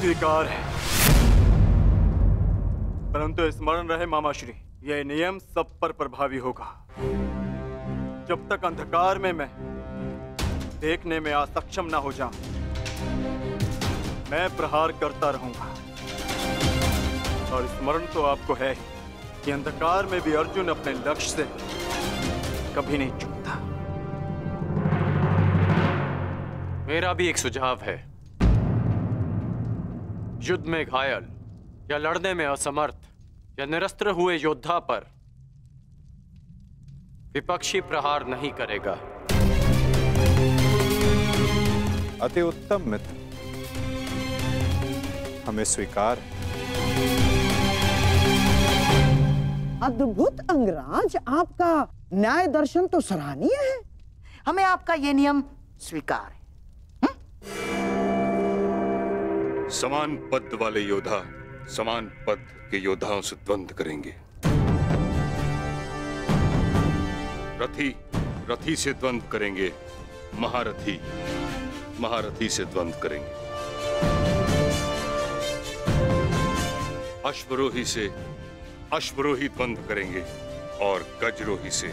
स्वीकार है, परंतु स्मरण रहे मामाश्री, यह नियम सब पर प्रभावी होगा। जब तक अंधकार में मैं देखने में असक्षम न हो जाऊं, मैं प्रहार करता रहूंगा। और स्मरण तो आपको है ही कि अंधकार में भी अर्जुन अपने लक्ष्य से कभी नहीं चूकता। मेरा भी एक सुझाव है। युद्ध में घायल या लड़ने में असमर्थ या निरस्त्र हुए योद्धा पर विपक्षी प्रहार नहीं करेगा। अति उत्तम मित्र, हमें स्वीकार है। अद्भुत अंगराज, आपका न्याय दर्शन तो सराहनीय है। हमें आपका ये नियम स्वीकार है। समान पद वाले योद्धा समान पद के योद्धाओं से द्वंद्व करेंगे। रथी से द्वंद्व करेंगे, महारथी से द्वंद्व करेंगे। अश्वरोही द्वंद्व करेंगे और गजरोही से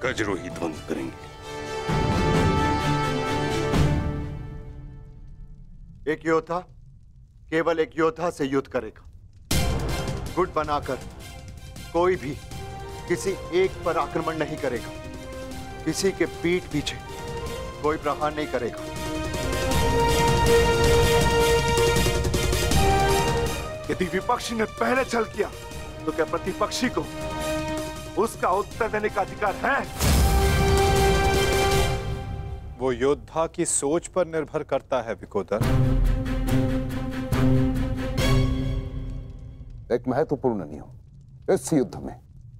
गजरोही द्वंद्व करेंगे। एक योद्धा केवल एक योद्धा से युद्ध करेगा। गुट बनाकर कोई भी किसी एक पर आक्रमण नहीं करेगा। किसी के पीठ पीछे कोई प्रहार नहीं करेगा। यदि विपक्षी ने पहले छल किया तो क्या प्रतिपक्षी को उसका उत्तर देने का अधिकार है? वो योद्धा की सोच पर निर्भर करता है विकोदर। एक महत्वपूर्ण नियम, इस युद्ध में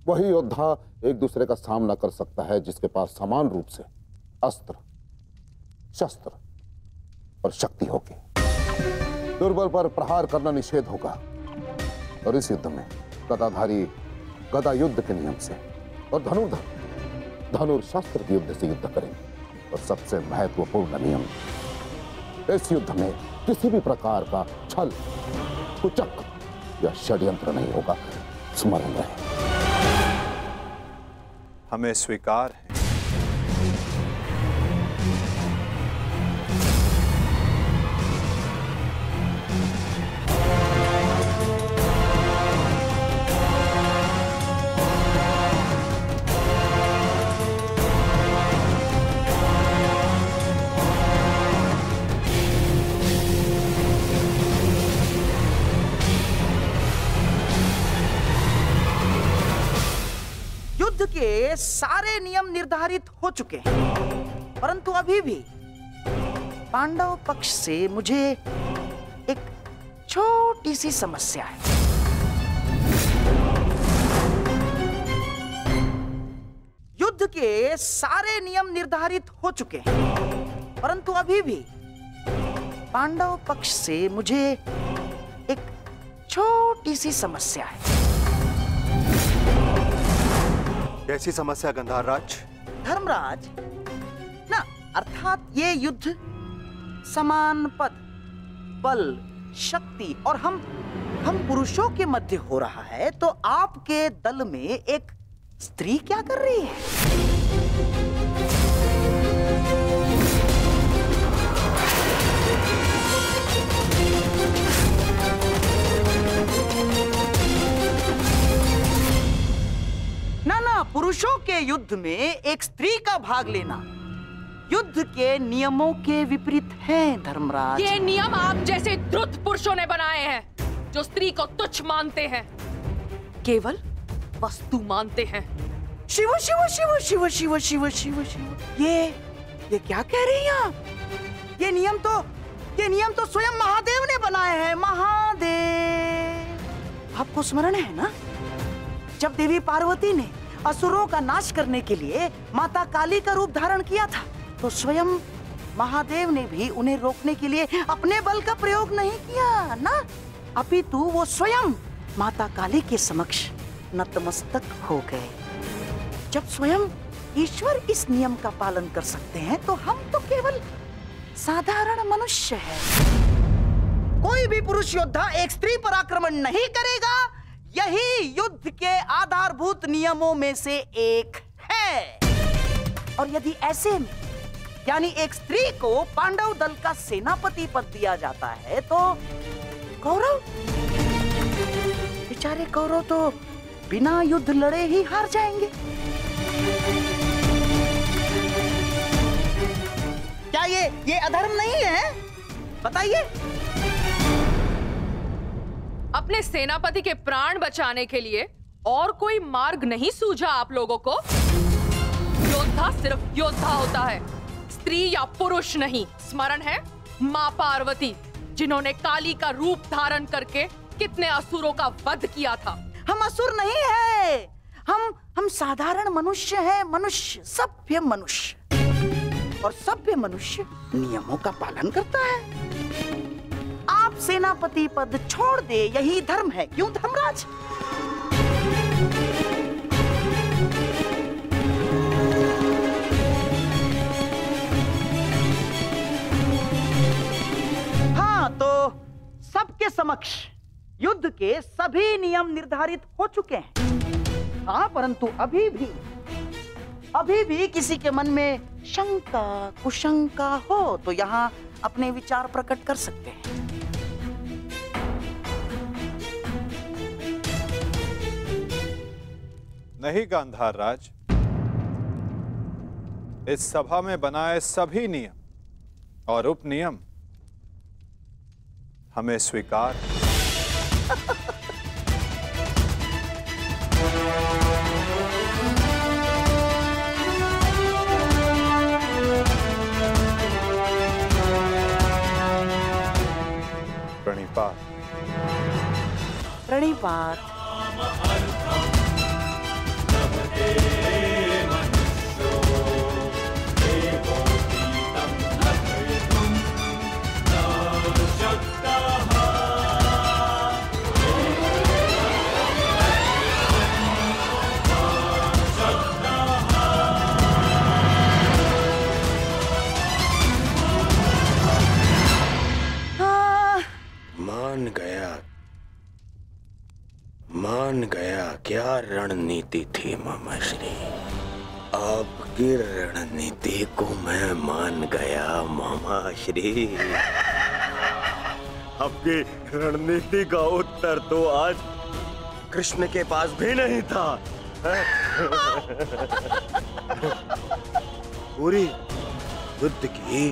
वही योद्धा एक दूसरे का सामना कर सकता है जिसके पास समान रूप से अस्त्र, शस्त्र और शक्ति होगी। दुर्बल पर प्रहार करना निषेध होगा। और इस युद्ध में गदाधारी गदा युद्ध के नियम से और धनुर्धर धनुर्शस्त्र के युद्ध से युद्ध करेंगे। और सबसे महत्वपूर्ण नियम, इस युद्ध में किसी भी प्रकार का छल, कुचक या षड्यंत्र नहीं होगा। स्मरण रहे। हमें स्वीकार है। के सारे नियम निर्धारित हो चुके हैं, परंतु अभी भी पांडव पक्ष से मुझे एक छोटी सी समस्या है। युद्ध के सारे नियम निर्धारित हो चुके हैं, परंतु अभी भी पांडव पक्ष से मुझे एक छोटी सी समस्या है। कैसी समस्या गंधारराज? धर्मराज ना, अर्थात ये युद्ध समान पद, बल, शक्ति और हम पुरुषों के मध्य हो रहा है, तो आपके दल में एक स्त्री क्या कर रही है? ना, पुरुषों के युद्ध में एक स्त्री का भाग लेना युद्ध के नियमों के विपरीत है धर्मराज। ये नियम आप जैसे द्रुत पुरुषों ने बनाए हैं, जो स्त्री को तुच्छ मानते हैं, केवल वस्तु मानते हैं। शिव शिव शिव शिव शिव शिव शिव शिव, ये क्या कह रही हैं आप? ये नियम तो स्वयं महादेव ने बनाए हैं। महादेव, आपको स्मरण है ना, जब देवी पार्वती ने असुरों का नाश करने के लिए माता काली का रूप धारण किया था, तो स्वयं महादेव ने भी उन्हें रोकने के लिए अपने बल का प्रयोग नहीं किया ना, अपितु वो स्वयं माता काली के समक्ष नतमस्तक हो गए। जब स्वयं ईश्वर इस नियम का पालन कर सकते हैं, तो हम तो केवल साधारण मनुष्य हैं। कोई भी पुरुष योद्धा एक स्त्री पर आक्रमण नहीं करेगा। यही युद्ध के आधारभूत नियमों में से एक है। और यदि ऐसे में यानी एक स्त्री को पांडव दल का सेनापति पद दिया जाता है तो कौरव, बेचारे कौरव तो बिना युद्ध लड़े ही हार जाएंगे। क्या ये अधर्म नहीं है? बताइए। अपने सेनापति के प्राण बचाने के लिए और कोई मार्ग नहीं सूझा आप लोगों को? योद्धा सिर्फ योद्धा होता है, स्त्री या पुरुष नहीं। स्मरण है मां पार्वती, जिन्होंने काली का रूप धारण करके कितने असुरों का वध किया था। हम असुर नहीं है, हम साधारण मनुष्य हैं। मनुष्य, सभ्य मनुष्य। और सभ्य मनुष्य नियमों का पालन करता है। आप सेनापति पद छोड़ दे, यही धर्म है। क्यों धर्मराज? हाँ, तो सबके समक्ष युद्ध के सभी नियम निर्धारित हो चुके हैं। हाँ, परंतु अभी भी किसी के मन में शंका कुशंका हो तो यहाँ अपने विचार प्रकट कर सकते हैं। नहीं गांधार राज, इस सभा में बनाए सभी नियम और उपनियम हमें स्वीकार है। प्रणिपात। प्रणिपात। मान गया क्या रणनीति थी मामाश्री। आपकी रणनीति को मैं मान गया मामाश्री। आपकी रणनीति का उत्तर तो आज कृष्ण के पास भी नहीं था। पूरी युद्ध की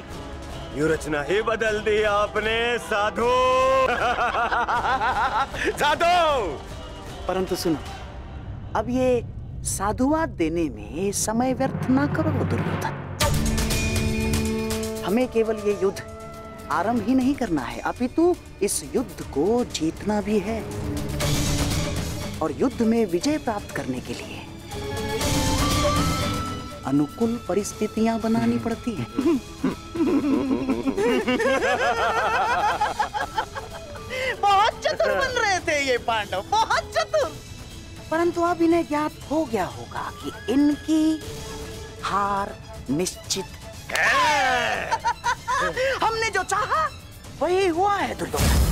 व्यूरचना ही बदल दी आपने साधु। साधु। परंतु सुनो, अब ये साधुवाद देने में समय व्यर्थ ना करो दुर्योधन। हमें केवल ये युद्ध आरंभ ही नहीं करना है, अपितु इस युद्ध को जीतना भी है। और युद्ध में विजय प्राप्त करने के लिए अनुकूल परिस्थितियां बनानी पड़ती हैं। बहुत चतुर बन रहे थे ये पांडव, बहुत चतुर। परंतु अब इन्हें ज्ञात हो गया होगा कि इनकी हार निश्चित है। हमने जो चाहा वही हुआ है दुर्योधन।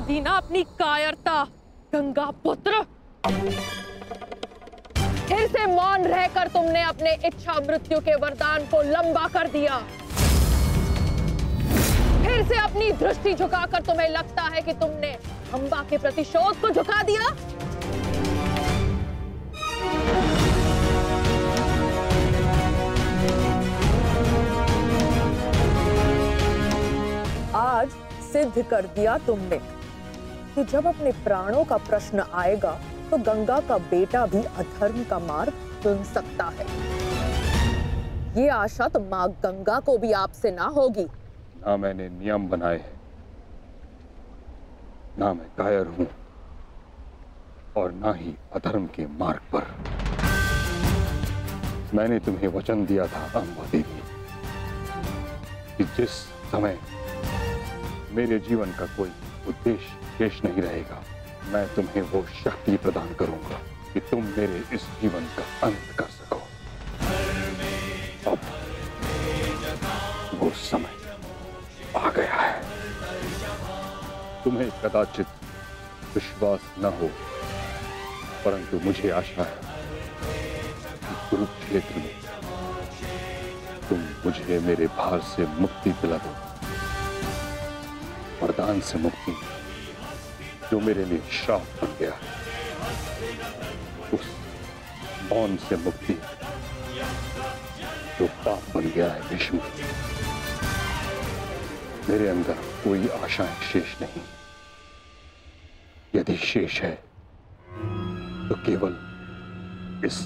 दीना अपनी कायरता, गंगा पुत्र। फिर से मौन रहकर तुमने अपने इच्छा मृत्यु के वरदान को लंबा कर दिया। फिर से अपनी दृष्टि झुकाकर तुम्हें लगता है कि तुमने अंबा के प्रतिशोध को झुका दिया। आज सिद्ध कर दिया तुमने कि जब अपने प्राणों का प्रश्न आएगा तो गंगा का बेटा भी अधर्म का मार्ग चुन सकता है। ये आशा तो माँ गंगा को भी आपसे ना होगी। ना मैंने नियम बनाए हैं, ना मैं कायर हूं, और ना ही अधर्म के मार्ग पर। मैंने तुम्हें वचन दिया था अम्बा देवी जिस समय मेरे जीवन का कोई उद्देश्य शेष नहीं रहेगा, मैं तुम्हें वो शक्ति प्रदान करूंगा कि तुम मेरे इस जीवन का अंत कर सको। अब वो समय आ गया है। तुम्हें कदाचित विश्वास न हो, परंतु मुझे आशा है कि कुरुक्षेत्र में तुम मुझे मेरे भार से मुक्ति दिला दो। वरदान से मुक्ति जो मेरे लिए श्राप बन गया, उस मौन से मुक्ति जो पाप बन गया है भीष्म। मेरे अंदर कोई आशाएं शेष नहीं। यदि शेष है तो केवल इस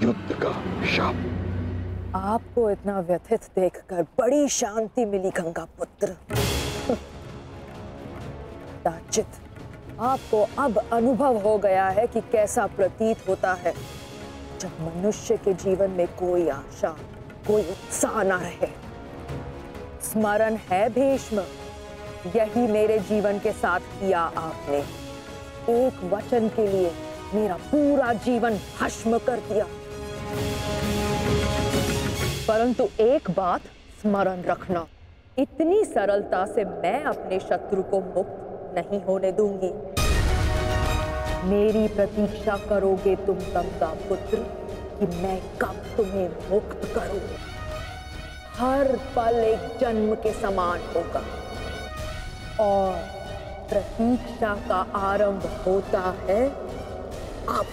युद्ध का शाप। आपको इतना व्यथित देखकर बड़ी शांति मिली गंगा पुत्र। दाचित, आपको अब अनुभव हो गया है कि कैसा प्रतीत होता है जब मनुष्य के जीवन में कोई आशा, कोई उत्साह न रहे। स्मरण है भीष्म, यही मेरे जीवन के साथ किया आपने। एक वचन के लिए मेरा पूरा जीवन भस्म कर दिया। परंतु एक बात स्मरण रखना, इतनी सरलता से मैं अपने शत्रु को मुक्त नहीं होने दूंगी। मेरी प्रतीक्षा करोगे तुम गंगा पुत्र कि मैं कब तुम्हें मुक्त करूं। हर पल एक जन्म के समान होगा और प्रतीक्षा का आरंभ होता है अब।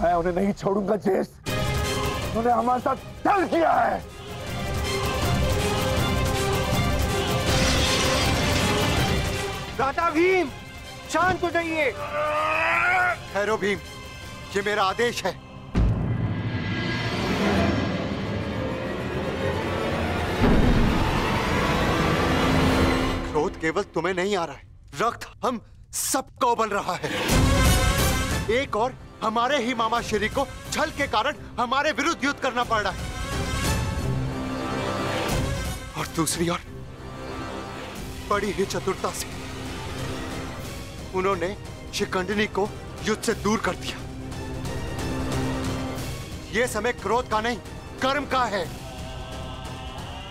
मैं उन्हें नहीं छोड़ूंगा ज्येष्ठ, उन्होंने हमारे साथ छल किया है। राजा भीम, शांत हो जाइए। ठहरो भीम, ये मेरा आदेश है। क्रोध केवल तुम्हें नहीं आ रहा है, रक्त हम सबको उबल रहा है। एक और हमारे ही मामा श्री को छल के कारण हमारे विरुद्ध युद्ध करना पड़ रहा है, और दूसरी ओर बड़ी ही चतुरता से उन्होंने शिखंडिनी को युद्ध से दूर कर दिया। यह समय क्रोध का नहीं, कर्म का है।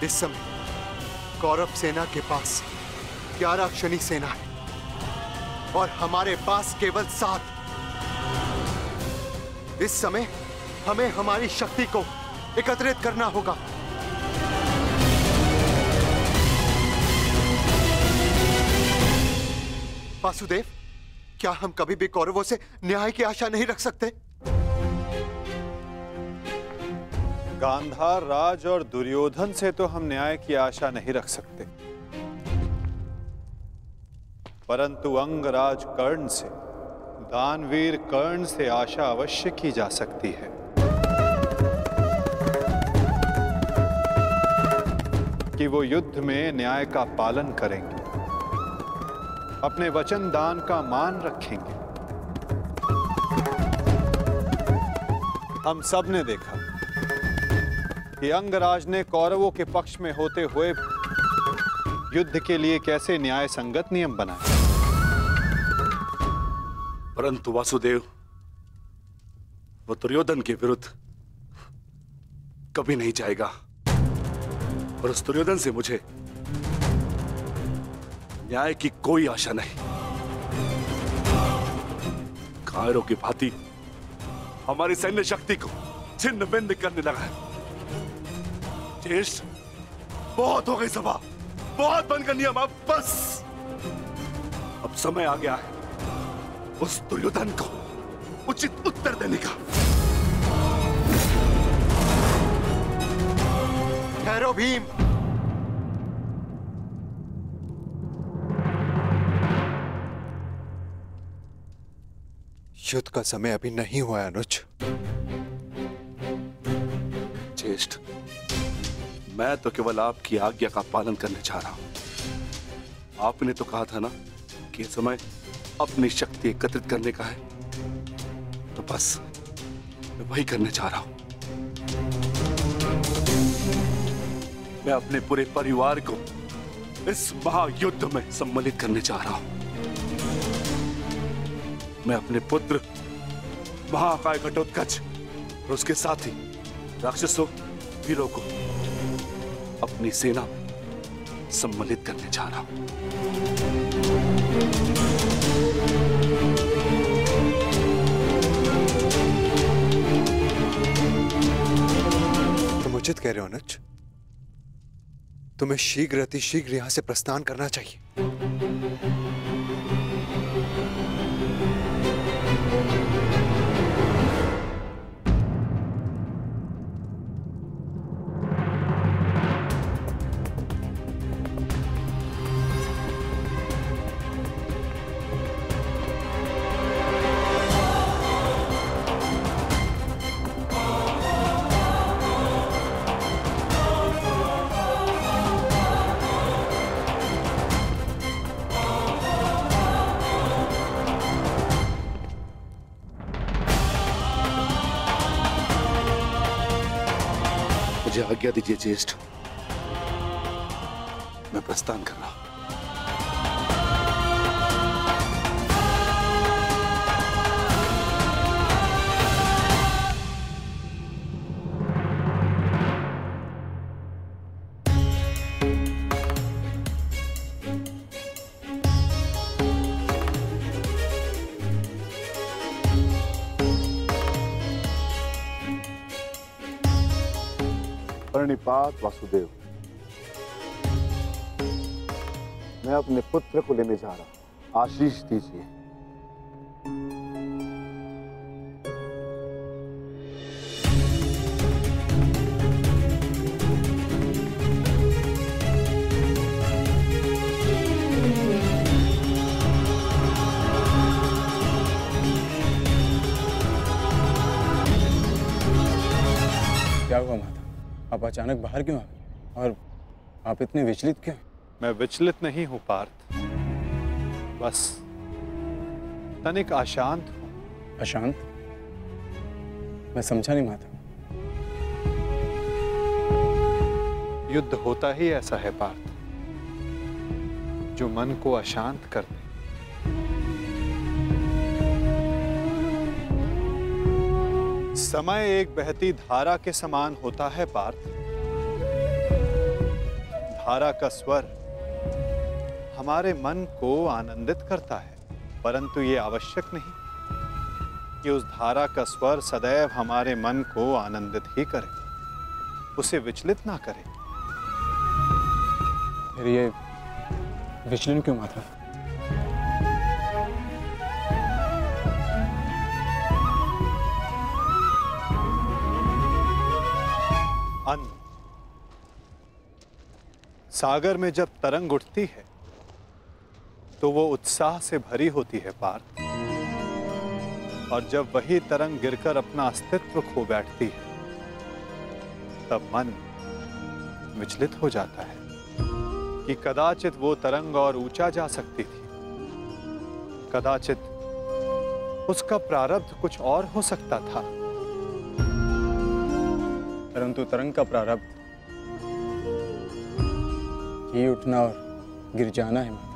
इस समय कौरव सेना के पास 11 अक्षनी सेना है और हमारे पास केवल 7। इस समय हमें हमारी शक्ति को एकत्रित करना होगा। वासुदेव, क्या हम कभी भी कौरवों से न्याय की आशा नहीं रख सकते? गांधार राज और दुर्योधन से तो हम न्याय की आशा नहीं रख सकते, परंतु अंगराज कर्ण से, दानवीर कर्ण से आशा अवश्य की जा सकती है। कि वो युद्ध में न्याय का पालन करेंगे, अपने वचन दान का मान रखेंगे। हम सब ने देखा कि अंगराज ने कौरवों के पक्ष में होते हुए युद्ध के लिए कैसे न्याय संगत नियम बनाए। परंतु वासुदेव, वो दुर्योधन के विरुद्ध कभी नहीं जाएगा, और उस दुर्योधन से मुझे न्याय की कोई आशा नहीं। कायरों की भांति हमारी सैन्य शक्ति को छिन्न भिन्न करने लगा है। ज्येष्ठ, बहुत हो गई सभा, बहुत बनकर नियम, अब बस। अब समय आ गया है उस दुर्योधन को उचित उत्तर देने का। ठहरो भीम, युद्ध का समय अभी नहीं हुआ अनुज। ज्येष्ठ, मैं तो केवल आपकी आज्ञा का पालन करने जा रहा हूं। आपने तो कहा था ना कि ये समय अपनी शक्ति एकत्रित करने का है, तो बस मैं वही करने जा रहा हूं। मैं अपने पूरे परिवार को इस महायुद्ध में सम्मिलित करने जा रहा हूं। मैं अपने पुत्र महाकाय घटोत्कच और उसके साथी राक्षसों वीरों को अपनी सेना में सम्मिलित करने जा रहा हूं। तुम उचित कह रहे हो अनुज। तुम्हें शीघ्र अतिशीघ्र यहां से प्रस्थान करना चाहिए। मुझे आज्ञा दीजिए ज्येष्ठ, मैं प्रस्थान कर रहा हूं। प्रणिपात वासुदेव, मैं अपने पुत्र को लेने जा रहा हूं, आशीष दीजिए। क्या हुआ माता? आप अचानक बाहर क्यों आ गए और आप इतने विचलित क्यों? मैं विचलित नहीं हूं पार्थ, बस तनिक अशांत हूं। अशांत? मैं समझा नहीं माता। युद्ध होता ही ऐसा है पार्थ, जो मन को अशांत कर दे। समय एक बहती धारा के समान होता है पार्थ। धारा का स्वर हमारे मन को आनंदित करता है, परंतु ये आवश्यक नहीं कि उस धारा का स्वर सदैव हमारे मन को आनंदित ही करे, उसे विचलित ना करे। फिर ये विचलन क्यों माता? अन्न, सागर में जब तरंग उठती है तो वो उत्साह से भरी होती है पार्थ, और जब वही तरंग गिरकर अपना अस्तित्व खो बैठती है तब मन विचलित हो जाता है कि कदाचित वो तरंग और ऊंचा जा सकती थी, कदाचित उसका प्रारब्ध कुछ और हो सकता था। परंतु तरंग का प्रारब्ध ही उठना और गिर जाना है माता,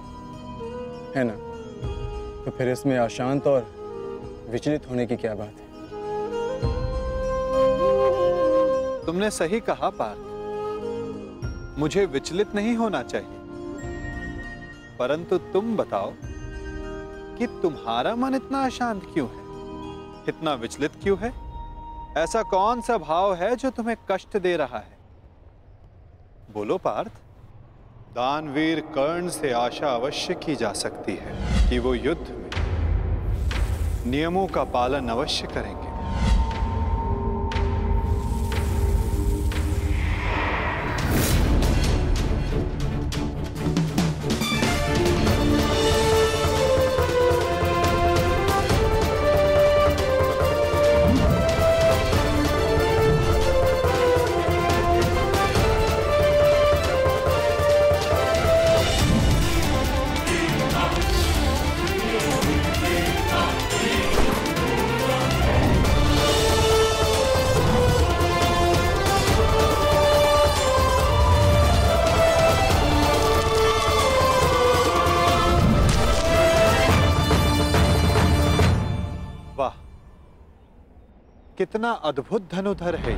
है ना? तो फिर इसमें अशांत और विचलित होने की क्या बात है? तुमने सही कहा पार्थ, मुझे विचलित नहीं होना चाहिए, परंतु तुम बताओ कि तुम्हारा मन इतना अशांत क्यों है, इतना विचलित क्यों है? ऐसा कौन सा भाव है जो तुम्हें कष्ट दे रहा है? बोलो पार्थ। दानवीर कर्ण से आशा अवश्य की जा सकती है कि वो युद्ध में नियमों का पालन अवश्य करेंगे। कितना अद्भुत धनुधर है ये।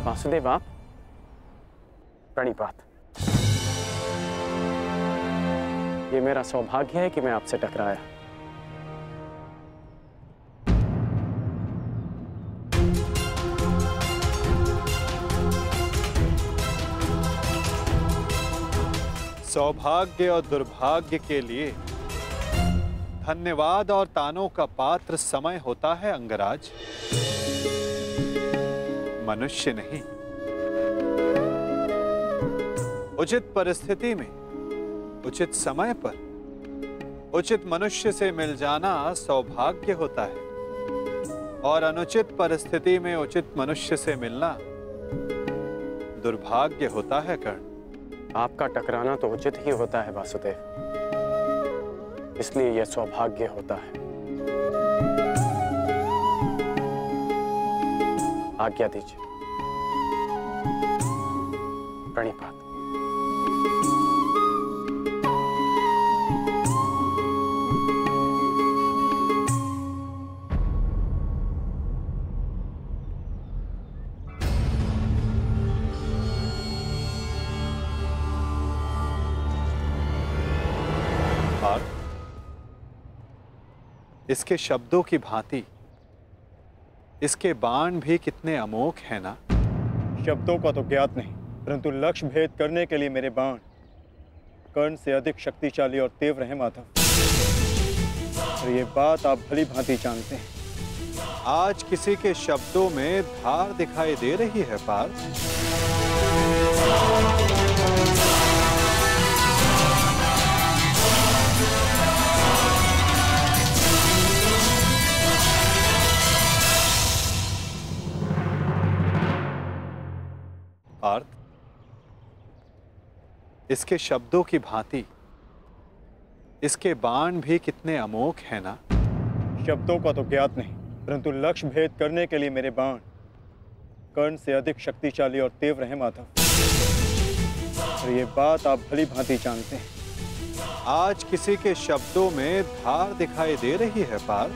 वासुदेव, आप प्रणिपात। ये मेरा सौभाग्य है कि मैं आपसे टकराया। सौभाग्य और दुर्भाग्य के लिए धन्यवाद और तानों का पात्र समय होता है अंगराज, मनुष्य नहीं। उचित परिस्थिति में, उचित समय पर, उचित मनुष्य से मिल जाना सौभाग्य होता है और अनुचित परिस्थिति में उचित मनुष्य से मिलना दुर्भाग्य होता है कर्ण। आपका टकराना तो उचित ही होता है वासुदेव, इसलिए यह सौभाग्य होता है। आज्ञा दीजिए। प्रणिपात। इसके शब्दों की भांति इसके बाण भी कितने अमोघ हैं ना। शब्दों का तो ज्ञात नहीं, परंतु लक्ष्य भेद करने के लिए मेरे बाण कर्ण से अधिक शक्तिशाली और तीव्र हैं माधव। और ये बात आप भली भांति जानते हैं। आज किसी के शब्दों में धार दिखाई दे रही है पार्थ। पार्थ, इसके शब्दों की भांति इसके बाण भी कितने अमोघ हैं ना। शब्दों का तो ज्ञात नहीं, परंतु लक्ष्य भेद करने के लिए मेरे बाण कर्ण से अधिक शक्तिशाली और तीव्र हैं माधव। और ये बात आप भली भांति जानते हैं। आज किसी के शब्दों में धार दिखाई दे रही है पार्थ।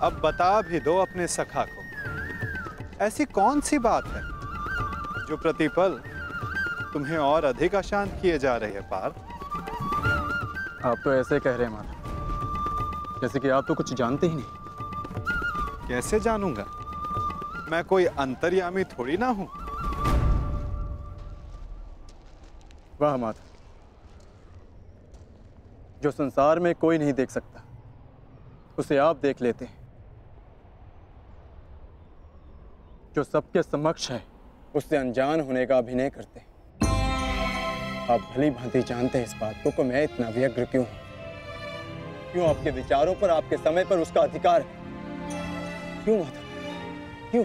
अब बता भी दो अपने सखा को, ऐसी कौन सी बात है जो प्रतिपल तुम्हें और अधिक अशांत किए जा रही है पार्थ। आप तो ऐसे कह रहे हैं माधव, जैसे कि आप तो कुछ जानते ही नहीं। कैसे जानूंगा, मैं कोई अंतर्यामी थोड़ी ना हूं। वाह माधव, जो संसार में कोई नहीं देख सकता उसे आप देख लेते हैं। जो सबके समक्ष है उससे अनजान होने का अभिनय करते हैं। आप भली भांति जानते हैं इस बात को कि मैं इतना व्यग्र क्यों हूं, क्यों आपके विचारों पर, आपके समय पर उसका अधिकार है। क्यों माधव, क्यों?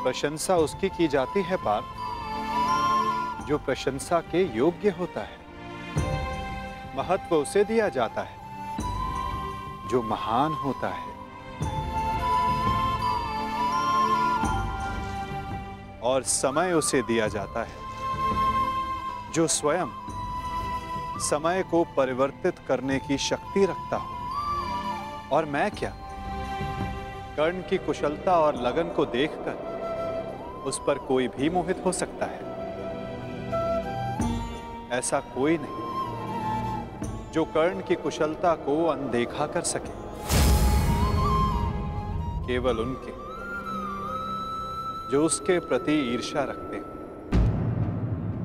प्रशंसा उसकी की जाती है पार्थ जो प्रशंसा के योग्य होता है। महत्व उसे दिया जाता है जो महान होता है। और समय उसे दिया जाता है जो स्वयं समय को परिवर्तित करने की शक्ति रखता हो। और मैं क्या, कर्ण की कुशलता और लगन को देखकर उस पर कोई भी मोहित हो सकता है। ऐसा कोई नहीं जो कर्ण की कुशलता को अनदेखा कर सके। केवल उनके जो उसके प्रति ईर्ष्या रखते हैं।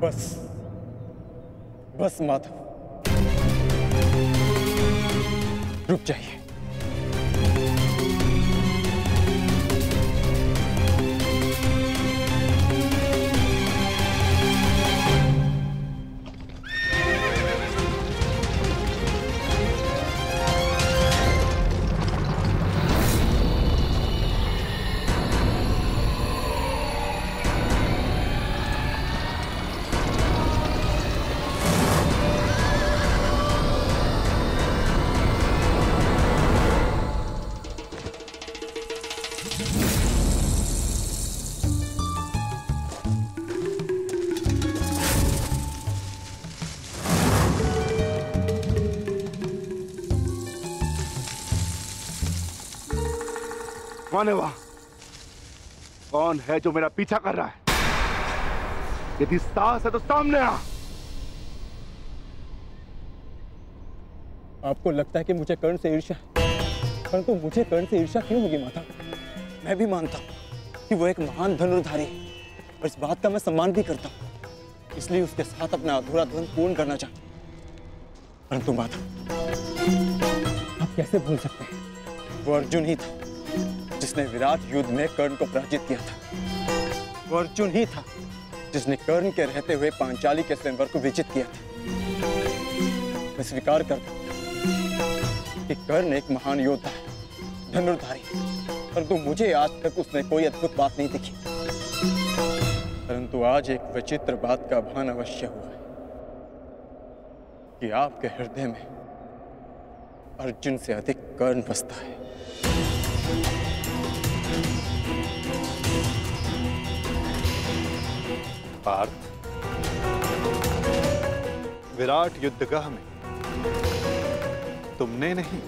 बस बस माधव, रुक जाइए। कौन है वहां? कौन है जो मेरा पीछा कर रहा है? यदि साहस है तो सामने आ। आपको लगता है कि मुझे कर्ण से ईर्ष्या है, परंतु मुझे कर्ण से ईर्ष्या क्यों होगी माता? मैं भी मानता हूँ कि वो एक महान धनुर्धारी है और इस बात का मैं सम्मान भी करता हूँ, इसलिए उसके साथ अपना अधूरा द्वंद्व पूर्ण करना चाहता हूँ। परंतु माता, आप कैसे भूल सकते हैं, वो अर्जुन ही था जिसने विराट युद्ध में कर्ण को पराजित किया था। वो अर्जुन ही था जिसने कर्ण के रहते हुए पांचाली के स्वयंवर को विजित किया था। मैं स्वीकार करता हूं कि कर्ण एक महान योद्धा है, धनुर्धारी, परंतु मुझे आज तक उसने कोई अद्भुत बात नहीं दिखी। परंतु आज एक विचित्र बात का भान अवश्य हुआ है कि आपके हृदय में अर्जुन से अधिक कर्ण बसता है। पार्थ, विराट युद्धगाह में तुमने नहीं,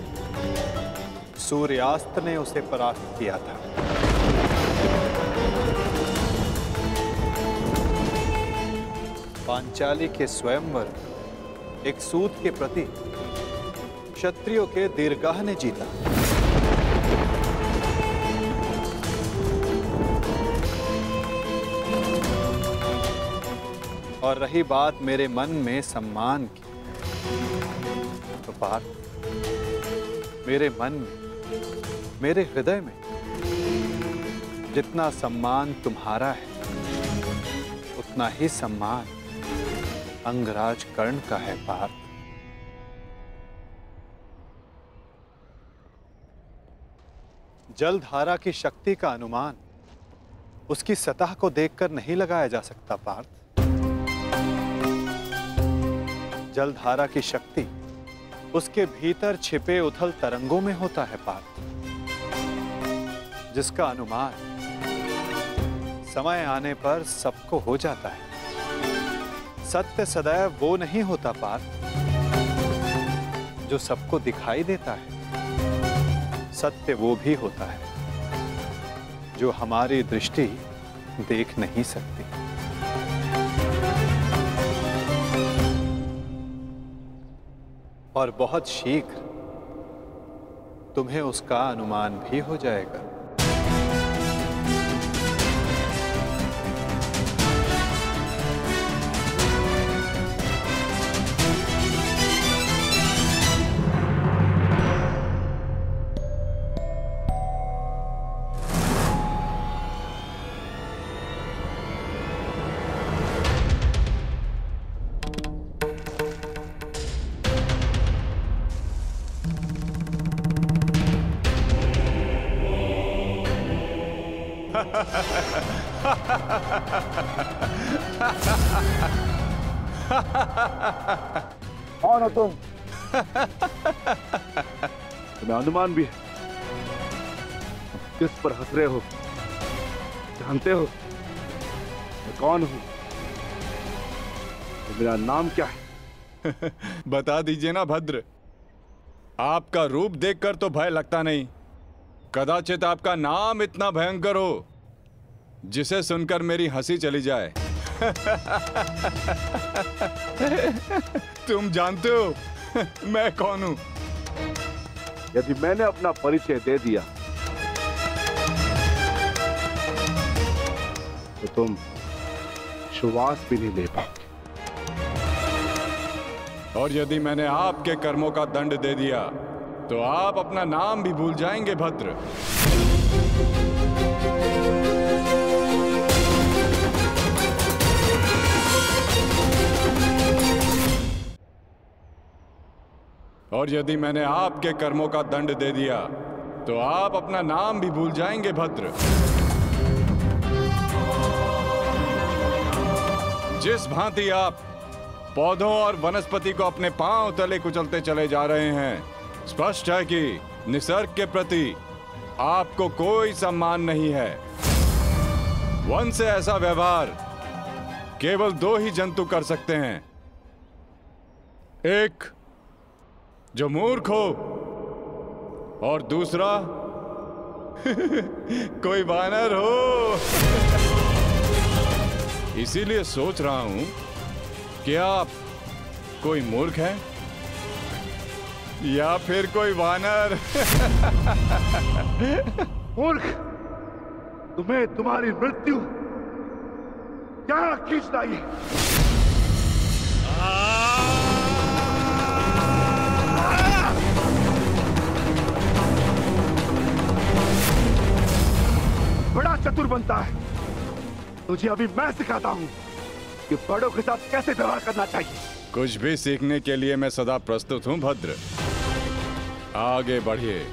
सूर्यास्त ने उसे परास्त किया था। पांचाली के स्वयंवर एक सूत के प्रति क्षत्रियों के दीर्घाह ने जीता। और रही बात मेरे मन में सम्मान की, तो पार्थ, मेरे मन में, मेरे हृदय में जितना सम्मान तुम्हारा है, उतना ही सम्मान अंगराज कर्ण का है। पार्थ, जलधारा की शक्ति का अनुमान उसकी सतह को देखकर नहीं लगाया जा सकता। पार्थ, जलधारा की शक्ति उसके भीतर छिपे उथल तरंगों में होता है। पार्थ, जिसका अनुमान समय आने पर सबको हो जाता है। सत्य सदैव वो नहीं होता पार्थ जो सबको दिखाई देता है। सत्य वो भी होता है जो हमारी दृष्टि देख नहीं सकती। और बहुत शीघ्र तुम्हें उसका अनुमान भी हो जाएगा। कौन हो तुम? तुम्हें अनुमान भी है? किस पर हंस रहे हो? जानते हो मैं कौन हूं? तो मेरा नाम क्या है? बता दीजिए ना भद्र। आपका रूप देखकर तो भय लगता नहीं, कदाचित आपका नाम इतना भयंकर हो जिसे सुनकर मेरी हंसी चली जाए। तुम जानते हो मैं कौन हूं? यदि मैंने अपना परिचय दे दिया तो तुम श्वास भी नहीं ले पाओगे। और यदि मैंने आपके कर्मों का दंड दे दिया तो आप अपना नाम भी भूल जाएंगे भद्र। और यदि मैंने आपके कर्मों का दंड दे दिया तो आप अपना नाम भी भूल जाएंगे भद्र। जिस भांति आप पौधों और वनस्पति को अपने पांव तले कुचलते चले जा रहे हैं, स्पष्ट है कि निसर्ग के प्रति आपको कोई सम्मान नहीं है। वन से ऐसा व्यवहार केवल दो ही जंतु कर सकते हैं, एक जो मूर्ख हो और दूसरा कोई वानर हो। इसीलिए सोच रहा हूं कि आप कोई मूर्ख है या फिर कोई वानर। मूर्ख, तुम्हें तुम्हारी मृत्यु क्या खींच लाई। बड़ा चतुर बनता है, तुझे अभी मैं सिखाता हूं कि बड़ों के साथ कैसे व्यवहार करना चाहिए। कुछ भी सीखने के लिए मैं सदा प्रस्तुत हूं भद्र। आगे बढ़िए।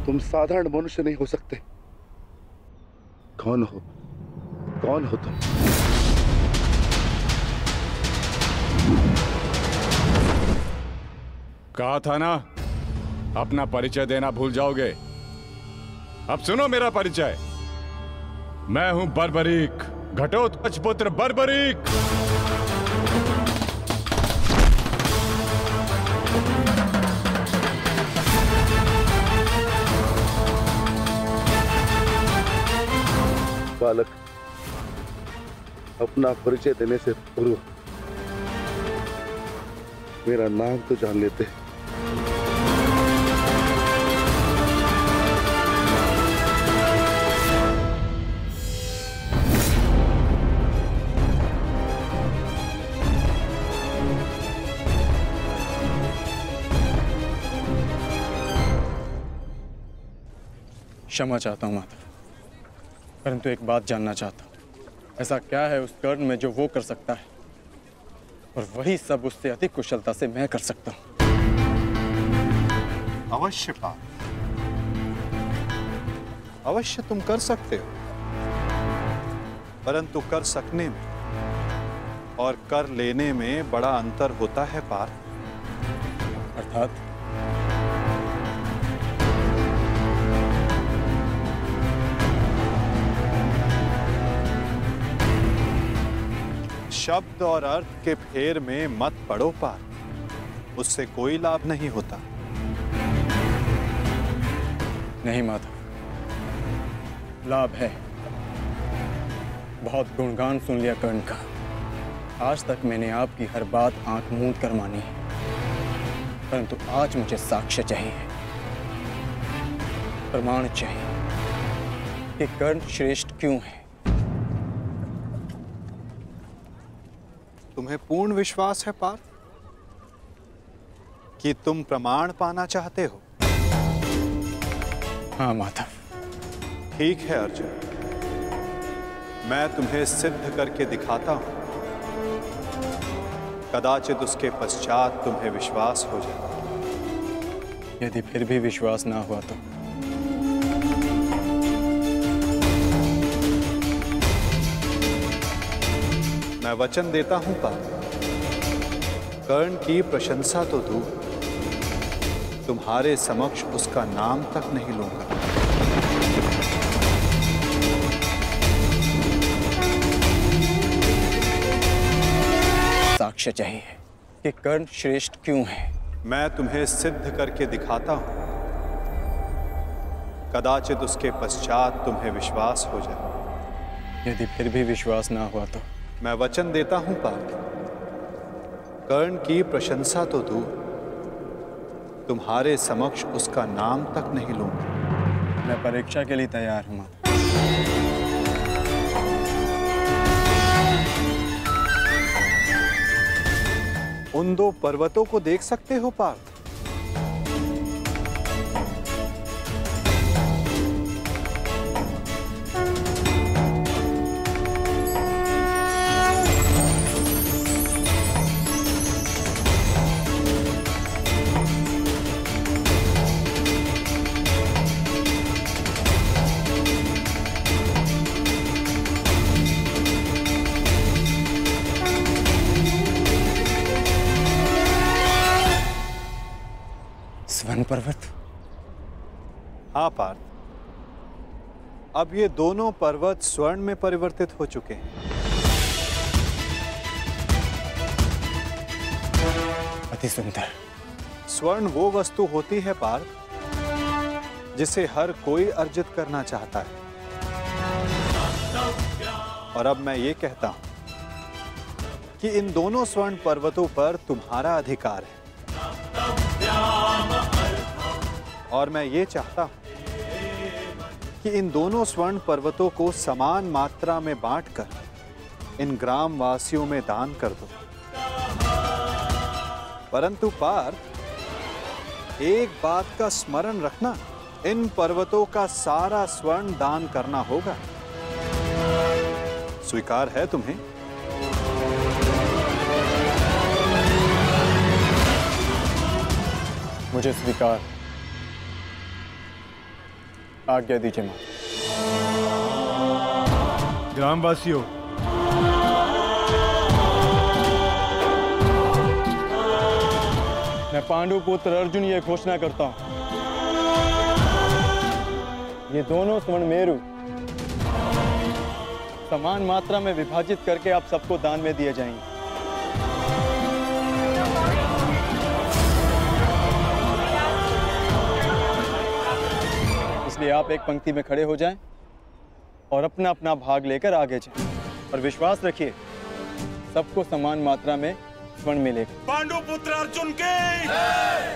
तुम साधारण मनुष्य नहीं हो सकते। कौन हो? कौन हो तुम? कहा था ना, अपना परिचय देना भूल जाओगे। अब सुनो मेरा परिचय। मैं हूं बर्बरीक, घटोत्कच पुत्र बर्बरीक। बालक, अपना परिचय देने से पूर्व मेरा नाम तो जान लेते। क्षमा चाहता हूं माता, परंतु एक बात जानना चाहता हूं। ऐसा क्या है उस कर्ण में जो वो कर सकता है और वही सब उससे अधिक कुशलता से मैं कर सकता हूं? अवश्य पार्थ, अवश्य तुम कर सकते हो, परंतु कर सकने में और कर लेने में बड़ा अंतर होता है पार्थ। अर्थात? शब्द और अर्थ के फेर में मत पड़ो पार्थ, उससे कोई लाभ नहीं होता। नहीं माता, लाभ है। बहुत गुणगान सुन लिया कर्ण का। आज तक मैंने आपकी हर बात आंख मूंद कर मानी है, परंतु आज मुझे साक्ष्य चाहिए, प्रमाण चाहिए कि कर्ण श्रेष्ठ क्यों है। तुम्हें पूर्ण विश्वास है पार्थ कि तुम प्रमाण पाना चाहते हो? हाँ माता। ठीक है अर्जुन, मैं तुम्हें सिद्ध करके दिखाता हूं। कदाचित उसके पश्चात तुम्हें विश्वास हो जाए। यदि फिर भी विश्वास ना हुआ तो? मैं वचन देता हूं पार्थ, कर्ण की प्रशंसा तो दूर, तुम्हारे समक्ष उसका नाम तक नहीं लूंगा। साक्ष्य चाहिए कि कर्ण श्रेष्ठ क्यों है। मैं तुम्हें सिद्ध करके दिखाता हूं, कदाचित उसके पश्चात तुम्हें विश्वास हो जाए। यदि फिर भी विश्वास ना हुआ तो? मैं वचन देता हूं पार्थ, कर्ण की प्रशंसा तो दूर, तुम्हारे समक्ष उसका नाम तक नहीं लूंगा। मैं परीक्षा के लिए तैयार हूं। उन दो पर्वतों को देख सकते हो पार्थ? स्वर्ण पर्वत? हाँ पार्थ, अब ये दोनों पर्वत स्वर्ण में परिवर्तित हो चुके हैं। अति सुंदर। स्वर्ण वो वस्तु होती है पार्थ जिसे हर कोई अर्जित करना चाहता है। और अब मैं ये कहता हूं कि इन दोनों स्वर्ण पर्वतों पर तुम्हारा अधिकार है। और मैं ये चाहता हूं कि इन दोनों स्वर्ण पर्वतों को समान मात्रा में बांटकर इन ग्राम वासियों में दान कर दो। परंतु पार्थ, एक बात का स्मरण रखना, इन पर्वतों का सारा स्वर्ण दान करना होगा। स्वीकार है तुम्हें? मुझे स्वीकार। आज्ञा दीजिए मां। ग्रामवासियों, मैं पांडु पुत्र अर्जुन ये घोषणा करता हूं, ये दोनों स्वर्ण मेरु समान मात्रा में विभाजित करके आप सबको दान में दिए जाएंगे। इसलिए आप एक पंक्ति में खड़े हो जाएं और अपना अपना भाग लेकर आगे जाएं। और विश्वास रखिए, सबको समान मात्रा में स्वर्ण मिलेगा। पांडु पुत्र अर्जुन के,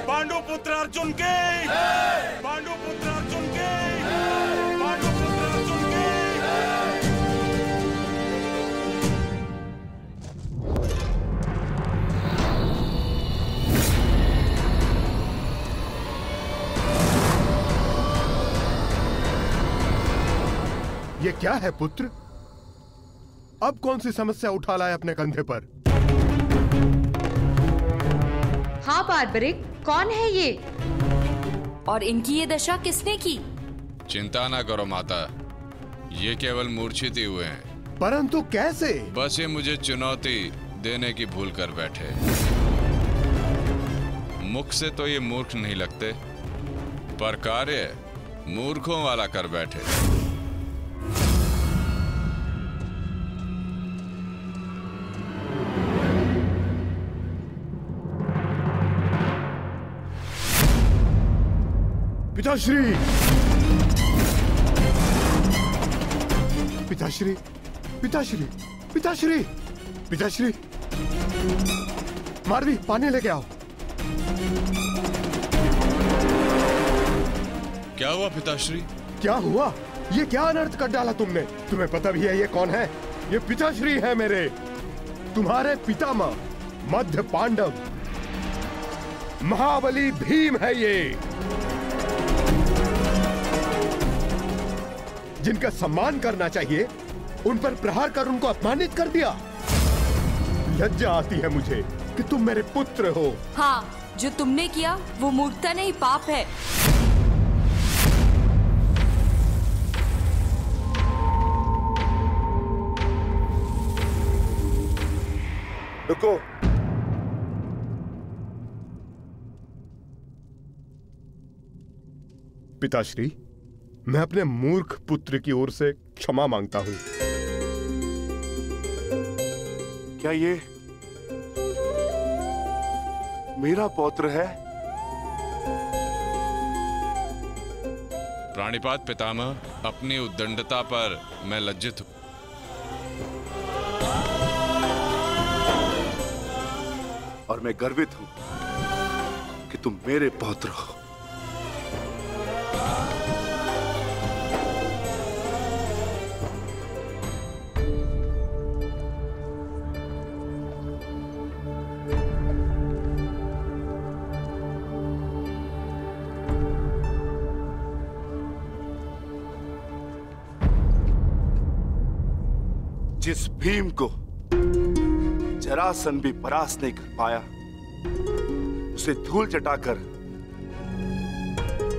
पांडु पुत्र अर्जुन के, पांडु पुत्र अर्जुन के, पांडु पुत्र अर्जुन के। ये क्या है पुत्र? अब कौन सी समस्या उठा लाए अपने कंधे पर? हाँ बार्बरिक, कौन है ये? और इनकी ये दशा किसने की? चिंता ना करो माता, ये केवल मूर्छित ही हुए हैं। परंतु कैसे? बस ये मुझे चुनौती देने की भूल कर बैठे। मुख से तो ये मूर्ख नहीं लगते, पर कार्य मूर्खों वाला कर बैठे। पिताश्री, पिताश्री, पिताश्री, पिताश्री, पिताश्री, मारवी, पानी लेके आओ। क्या हुआ पिताश्री? क्या हुआ? ये क्या अनर्थ कर डाला तुमने? तुम्हें पता भी है ये कौन है? ये पिताश्री है मेरे, तुम्हारे पितामह मध्य पांडव महाबली भीम है ये, जिनका सम्मान करना चाहिए उन पर प्रहार कर उनको अपमानित कर दिया। लज्जा आती है मुझे कि तुम मेरे पुत्र हो। हाँ, जो तुमने किया वो मूर्खता नहीं, पाप है। रुको, पिताश्री, मैं अपने मूर्ख पुत्र की ओर से क्षमा मांगता हूं। क्या ये मेरा पौत्र है? प्राणिपात पितामह, अपनी उद्दंडता पर मैं लज्जित हूं। और मैं गर्वित हूं कि तुम मेरे पौत्र हो। जिस भीम को जरासंध भी परास्त नहीं कर पाया, उसे धूल चटाकर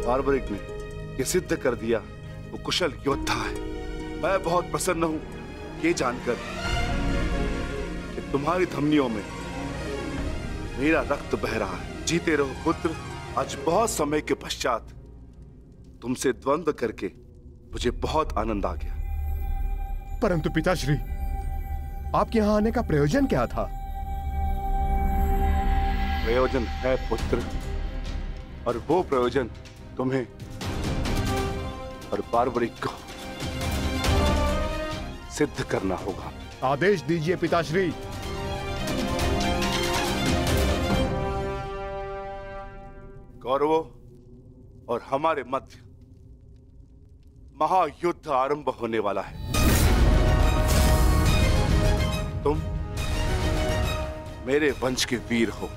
बार्बरिक ने यह सिद्ध कर दिया वो कुशल योद्धा है। मैं बहुत प्रसन्न हूं ये जानकर कि तुम्हारी धमनियों में मेरा रक्त बह रहा है। जीते रहो पुत्र। आज बहुत समय के पश्चात तुमसे द्वंद्व करके मुझे बहुत आनंद आ गया। परंतु पिताश्री, आपके यहां आने का प्रयोजन क्या था? प्रयोजन है पुत्र, और वो प्रयोजन तुम्हें और बार्बरिक को सिद्ध करना होगा। आदेश दीजिए पिताश्री। कौरवों और हमारे मध्य महायुद्ध आरंभ होने वाला है। तुम मेरे वंश के वीर हो।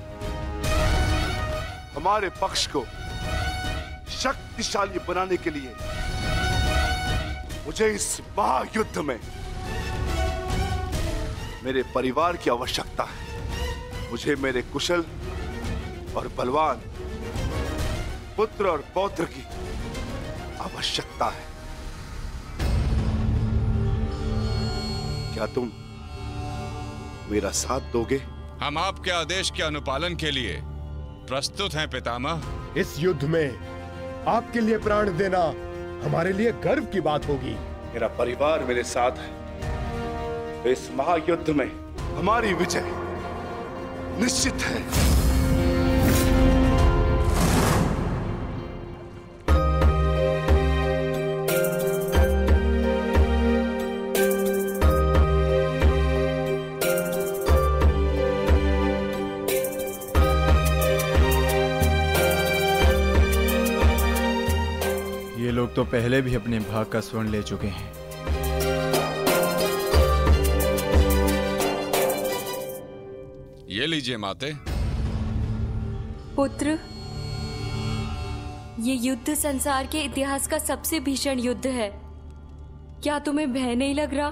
हमारे पक्ष को शक्तिशाली बनाने के लिए मुझे इस महायुद्ध में मेरे परिवार की आवश्यकता है। मुझे मेरे कुशल और बलवान पुत्र और पौत्र की आवश्यकता है। क्या तुम मेरा साथ दोगे? हम आपके आदेश के अनुपालन के लिए प्रस्तुत हैं पितामह। इस युद्ध में आपके लिए प्राण देना हमारे लिए गर्व की बात होगी। मेरा परिवार मेरे साथ है, तो इस महायुद्ध में हमारी विजय निश्चित है। लोग तो पहले भी अपने भाग का स्वर्ण ले चुके हैं। ये लीजिए माते। पुत्र, ये युद्ध संसार के इतिहास का सबसे भीषण युद्ध है। क्या तुम्हें भय नहीं लग रहा?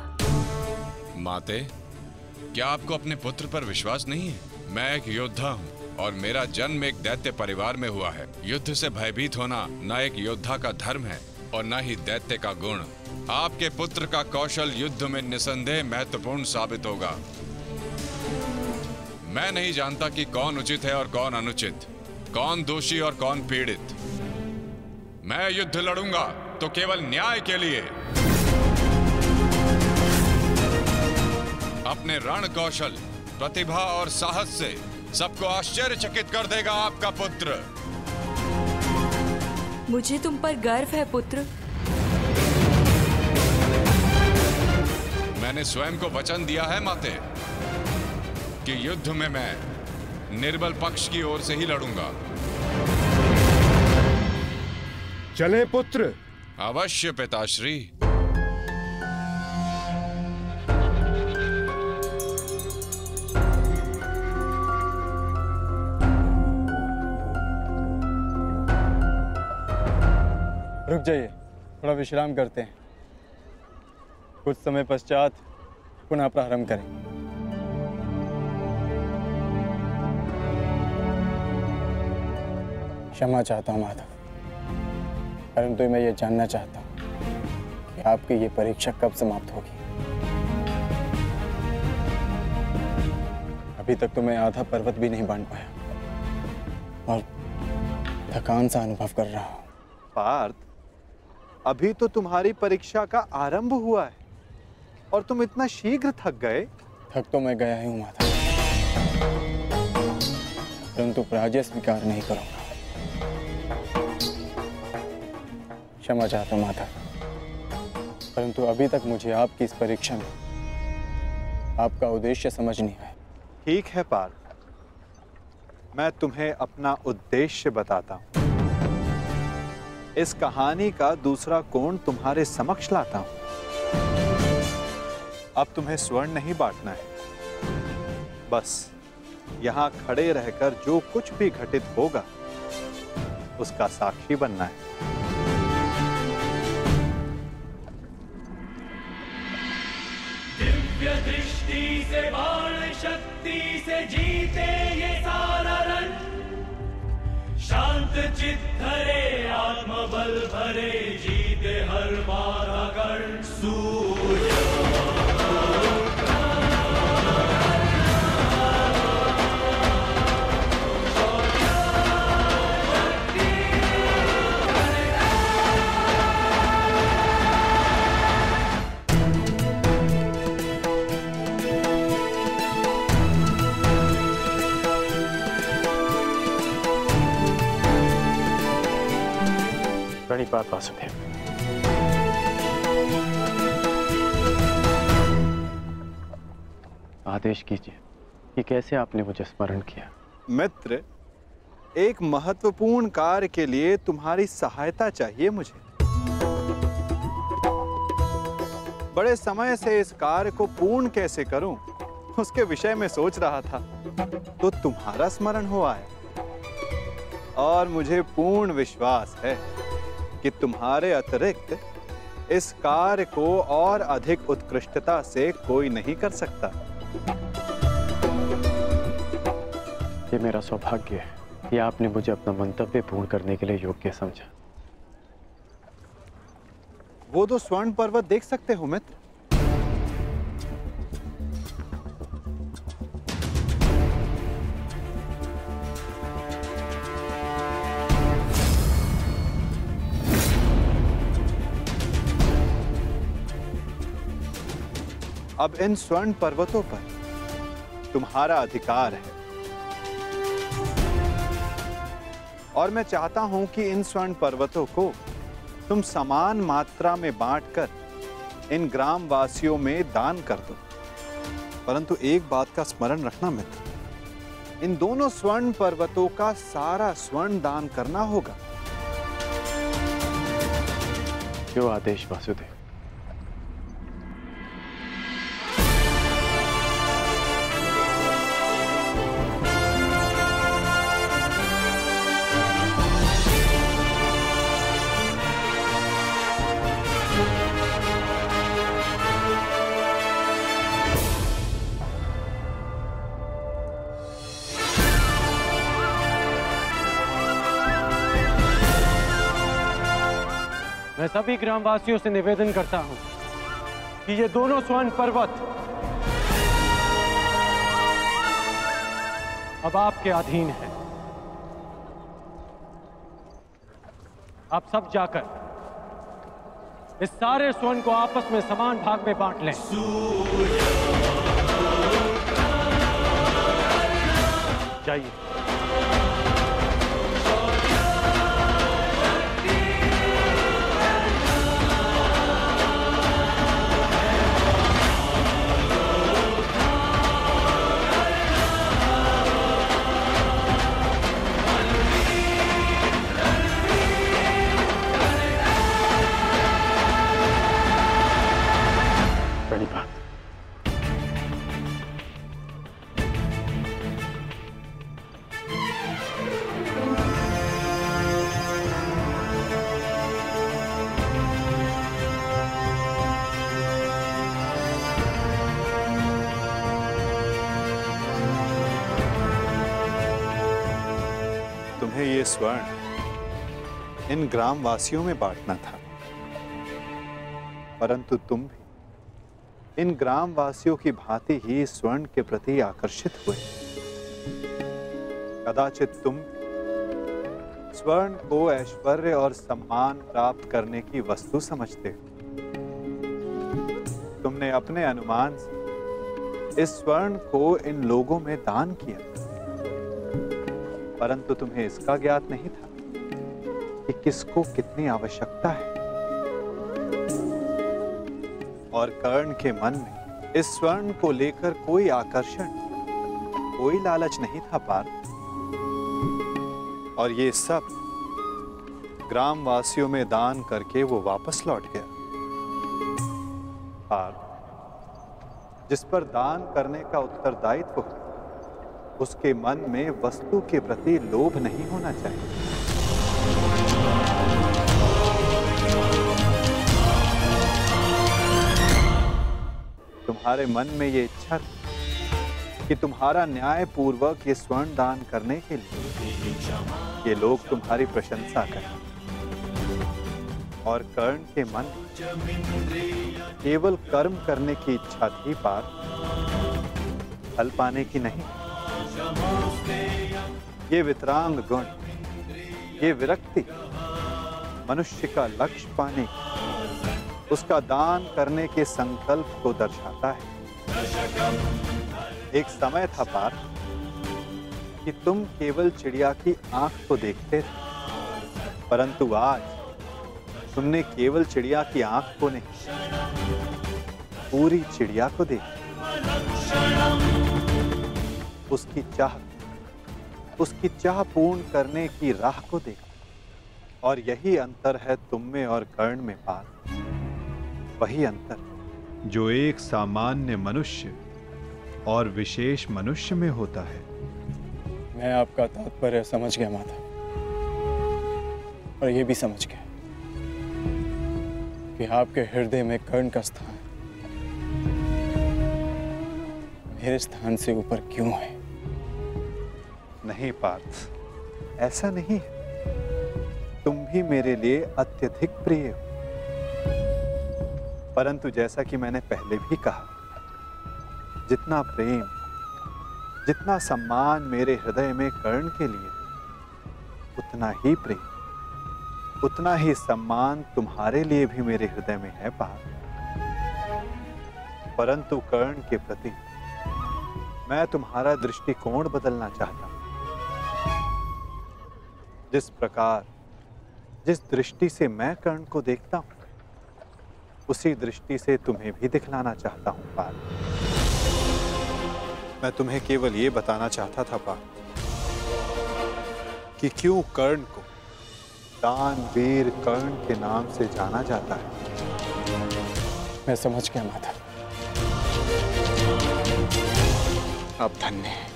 माते, क्या आपको अपने पुत्र पर विश्वास नहीं है? मैं एक योद्धा हूँ और मेरा जन्म एक दैत्य परिवार में हुआ है। युद्ध से भयभीत होना न एक योद्धा का धर्म है और न ही दैत्य का गुण। आपके पुत्र का कौशल युद्ध में निसंदेह महत्वपूर्ण साबित होगा। मैं नहीं जानता कि कौन उचित है और कौन अनुचित, कौन दोषी और कौन पीड़ित। मैं युद्ध लड़ूंगा तो केवल न्याय के लिए। अपने रण कौशल, प्रतिभा और साहस से सबको आश्चर्यचकित कर देगा आपका पुत्र। मुझे तुम पर गर्व है पुत्र। मैंने स्वयं को वचन दिया है माते कि युद्ध में मैं निर्बल पक्ष की ओर से ही लड़ूंगा। चलें पुत्र। अवश्य पिताश्री। रुक जाइए, थोड़ा विश्राम करते हैं। कुछ समय पश्चात पुनः प्रारंभ करें। क्षमा चाहता हूं माधव, परंतु मैं ये जानना चाहता हूं कि आपकी ये परीक्षा कब समाप्त होगी। अभी तक तो मैं आधा पर्वत भी नहीं बांध पाया और थकान सा अनुभव कर रहा हूं। पार्थ, अभी तो तुम्हारी परीक्षा का आरंभ हुआ है और तुम इतना शीघ्र थक गए। थक तो मैं गया ही हूं माधव, परंतु पराजय स्वीकार नहीं करूंगा। क्षमा चाहता हूं माता, परंतु अभी तक मुझे आपकी इस परीक्षा में आपका उद्देश्य समझ नहीं आया। ठीक है पार्थ, मैं तुम्हें अपना उद्देश्य बताता हूं। इस कहानी का दूसरा कोण तुम्हारे समक्ष लाता हूं। अब तुम्हें स्वर्ण नहीं बांटना है, बस यहां खड़े रहकर जो कुछ भी घटित होगा उसका साक्षी बनना है। दिव्य दृष्टि से बाण शक्ति से जीते ये सारा रण, शांत चित्त धरे आत्मबल भरे जीते हर बार अगर सूर्य प्रणिपात वासुदेव। आदेश कीजिए कि कैसे आपने मुझे स्मरण किया। मित्र, एक महत्वपूर्ण कार्य के लिए तुम्हारी सहायता चाहिए मुझे। बड़े समय से इस कार्य को पूर्ण कैसे करूं, उसके विषय में सोच रहा था, तो तुम्हारा स्मरण हुआ है। और मुझे पूर्ण विश्वास है कि तुम्हारे अतिरिक्त इस कार्य को और अधिक उत्कृष्टता से कोई नहीं कर सकता। ये मेरा सौभाग्य है कि आपने मुझे अपना मंतव्य पूर्ण करने के लिए योग्य समझा। वो दो स्वर्ण पर्वत देख सकते हो मित्र? अब इन स्वर्ण पर्वतों पर तुम्हारा अधिकार है, और मैं चाहता हूं कि इन स्वर्ण पर्वतों को तुम समान मात्रा में बांटकर इन ग्राम वासियों में दान कर दो। परंतु एक बात का स्मरण रखना मित्र, इन दोनों स्वर्ण पर्वतों का सारा स्वर्ण दान करना होगा। जो आदेश वासुदेव। मैं सभी ग्रामवासियों से निवेदन करता हूं कि ये दोनों स्वर्ण पर्वत अब आपके अधीन हैं। आप सब जाकर इस सारे स्वर्ण को आपस में समान भाग में बांट लें। जाइए। तुम्हें ये स्वर्ण इन ग्राम वासियों में बांटना था, परंतु तुम भी इन ग्राम वासियों की भांति ही स्वर्ण के प्रति आकर्षित हुए। कदाचित तुम स्वर्ण को ऐश्वर्य और सम्मान प्राप्त करने की वस्तु समझते हो। तुमने अपने अनुमान से इस स्वर्ण को इन लोगों में दान किया, परंतु तुम्हें इसका ज्ञात नहीं था कि किसको कितनी आवश्यकता है। और कर्ण के मन में इस स्वर्ण को लेकर कोई आकर्षण, कोई लालच नहीं था पार्थ। और ये सब ग्रामवासियों में दान करके वो वापस लौट गया। पार्थ, जिस पर दान करने का उत्तरदायित्व हो, उसके मन में वस्तु के प्रति लोभ नहीं होना चाहिए। तुम्हारे मन में ये इच्छा थी कि तुम्हारा न्याय पूर्वक ये स्वर्ण दान करने के लिए ये लोग तुम्हारी प्रशंसा करें। और कर्ण के मन केवल कर्म करने की इच्छा थी पार्थ, फल पाने की नहीं। ये वितरांग गुण, ये विरक्ति मनुष्य का लक्ष्य पाने की, उसका दान करने के संकल्प को दर्शाता है। एक समय था पार्थ कि तुम केवल चिड़िया की आंख को देखते थे, परंतु आज तुमने केवल चिड़िया की आंख को नहीं, पूरी चिड़िया को देखा। उसकी चाह पूर्ण करने की राह को देखा। और यही अंतर है तुम में और कर्ण में पार्थ। वही अंतर जो एक सामान्य मनुष्य और विशेष मनुष्य में होता है। मैं आपका तात्पर्य समझ गया माता, और ये भी समझ गया कि आपके हृदय में कर्ण का स्थान मेरे स्थान से ऊपर क्यों है। नहीं पार्थ, ऐसा नहीं है। तुम भी मेरे लिए अत्यधिक प्रिय हो, परंतु जैसा कि मैंने पहले भी कहा, जितना प्रेम, जितना सम्मान मेरे हृदय में कर्ण के लिए, उतना ही प्रेम, उतना ही सम्मान तुम्हारे लिए भी मेरे हृदय में है पार्थ। परंतु कर्ण के प्रति मैं तुम्हारा दृष्टिकोण बदलना चाहता हूं। जिस प्रकार, जिस दृष्टि से मैं कर्ण को देखता हूं, उसी दृष्टि से तुम्हें भी दिखलाना चाहता हूं पार्थ। मैं तुम्हें केवल ये बताना चाहता था पार्थ कि क्यों कर्ण को दानवीर कर्ण के नाम से जाना जाता है। मैं समझ गया माता, आप धन्य हैं।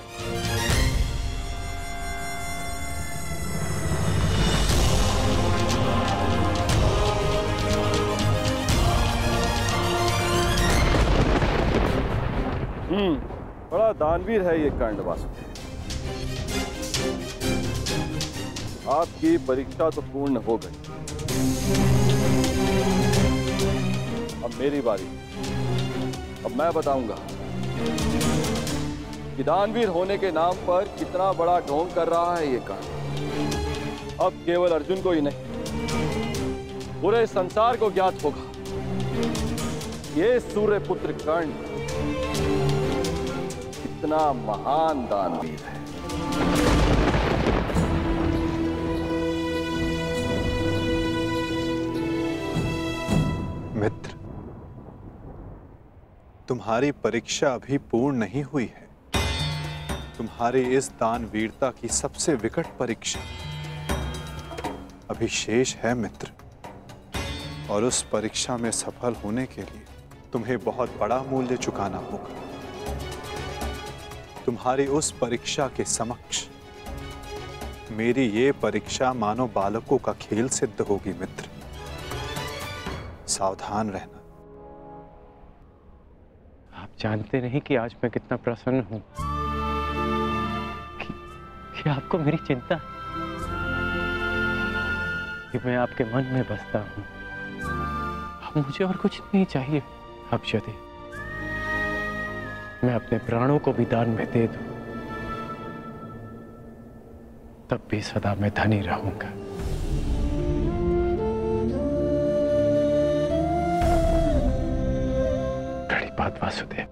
बड़ा दानवीर है ये कर्ण वासुदेव। आपकी परीक्षा तो पूर्ण हो गई, अब मेरी बारी। अब मैं बताऊंगा कि दानवीर होने के नाम पर कितना बड़ा ढोंग कर रहा है ये कर्ण। अब केवल अर्जुन को ही नहीं, पूरे संसार को ज्ञात होगा ये सूर्यपुत्र कर्ण कितना महान दानवीर है। मित्र, तुम्हारी परीक्षा अभी पूर्ण नहीं हुई है। तुम्हारी इस दानवीरता की सबसे विकट परीक्षा अभी शेष है मित्र। और उस परीक्षा में सफल होने के लिए तुम्हें बहुत बड़ा मूल्य चुकाना होगा। तुम्हारी उस परीक्षा के समक्ष मेरी ये परीक्षा मानो बालकों का खेल सिद्ध होगी मित्र। सावधान रहना। आप जानते नहीं कि आज मैं कितना प्रसन्न हूं कि आपको मेरी चिंता है, कि मैं आपके मन में बसता हूं। अब मुझे और कुछ नहीं चाहिए। अब यदि मैं अपने प्राणों को भी दान में दे दूं, तब भी सदा मैं धनी रहूंगा। बड़ी बात वासुदेव।